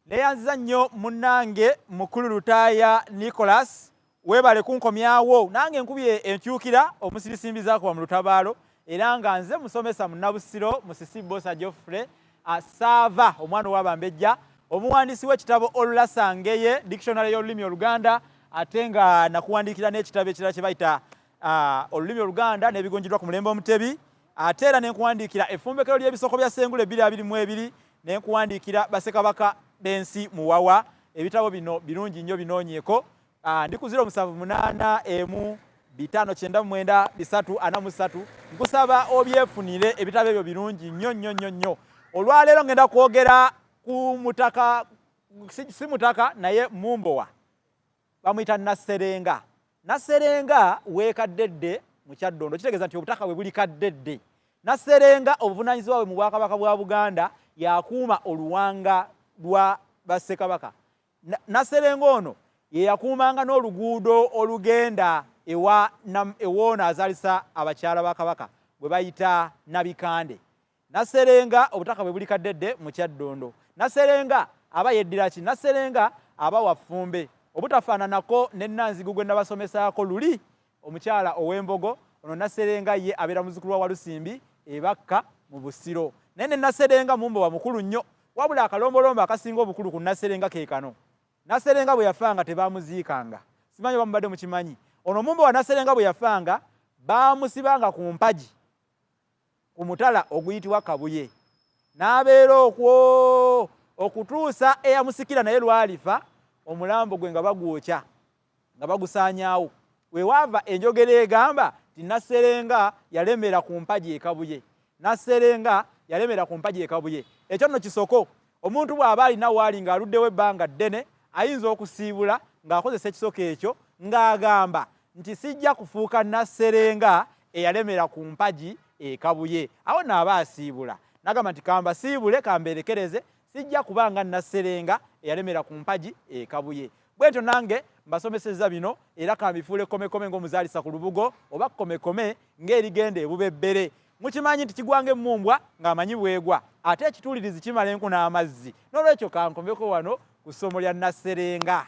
Neyanziza nnyo munnange mukulu Lutaaya Nicholas webale kunkomyawo nange nkubye enkyukira omusirisimbizaako wa mu lutabaalo era nga nze musomesa mu Nabusiro Musisi Bosa Geoffrey Sava omwana ow'Abambejja omuwandiisi w'ekitabo Olulasangeye dictionary y'olulimi Oluganda ate nga nakuwandiikira n'ekitabo ekirala kye bayita olulimi Oluganda n'ebigonjiddwa ku mulembe Omutebi ate era n'enkuwandiikira effumbekero ly'ebisoko bya Ssengule 2022 n'enkuwandiikira Bassekabaka b'ensi Muwawa. Ebitabo bino birungi nnyo binoonyeeko. Ndi ku 0781559343 nkusaba obyefunire ebitabo ebyo birungi nnyo. Olwaleero ngenda kwogera ku mutaka si mutaka naye Mumbowa bamuyita Nasserenga. Nasserenga weekaddedde mu Kyaddondo kitegeeza nti obutaka bwe buli kaddedde. Nasserenga obuvunaanyizibwa bwe mu Bwakabaka bwa Buganda yakuuma oluwanga lwa Bassekabaka. Nasserenga ono ye yakuumanga n'oluguudo olugenda ewoono azaalisa abakyala ba Kabaka bwe bayita Nabikande. Nasserenga obutaka bwe buli kaddedde mu Kyaddondo. Nasserenga aba yeddira ki? Nasserenga aba wafumbe obutafaananako ne Nanzigu gwe nabasomesaako luli omukyala ow'Embogo. Ono Nasserenga ye abeera muzzukulu wa Walusimbi ebakka mu Busiro. Naye ne Nasserenga Mumbowa mukulu nnyo wabula akalombolombo akasinga obukulu ku Nasserenga ke kano. Nasserenga bwe yafanga tebaamuziikanga. Simanyi oba mubadde mukimanyi. Ono Mumbowa Nasserenga bwe yafanga baamusibanga ku mpagi ku mutala oguyitibwa Kabuye. N'abeera okwo okutuusa eyamusikira naye lwalifa omulambo gwe nga bagwokya nga bagusaanyaawo. We waava enjogera egamba ti Nasserenga yalemera ku mpagi e Kabuye. Nasserenga yalemera ku mpagi e Kabuye. Ekyo nno kisoko omuntu bw'aba alina waali ng'aluddewo ebbanga ddene ayinza okusiibula ng'akozesa ekisoko ekyo ng'agamba nti sijja kufuuka Nasserenga eyalemera ku mpagi e Kabuye. Awo n'aba asiibula n'agamba nti kamba siibule kamberekereze sijja kubanga Nasserenga eyalemera ku mpagi e Kabuye. Bwentyo nange mbasomesezza bino era kambifuule komekome ng'omuzaalisa ku lubugo oba komekome ng'erigenda ebubebbere. Mukimanyi nti kigwanga emmumbwa ng'amanyi bwegwa ate ekituulirizi kimala enku n'amazzi. N'olwekyo kankomeko wano ku ssomo lya Nasserenga.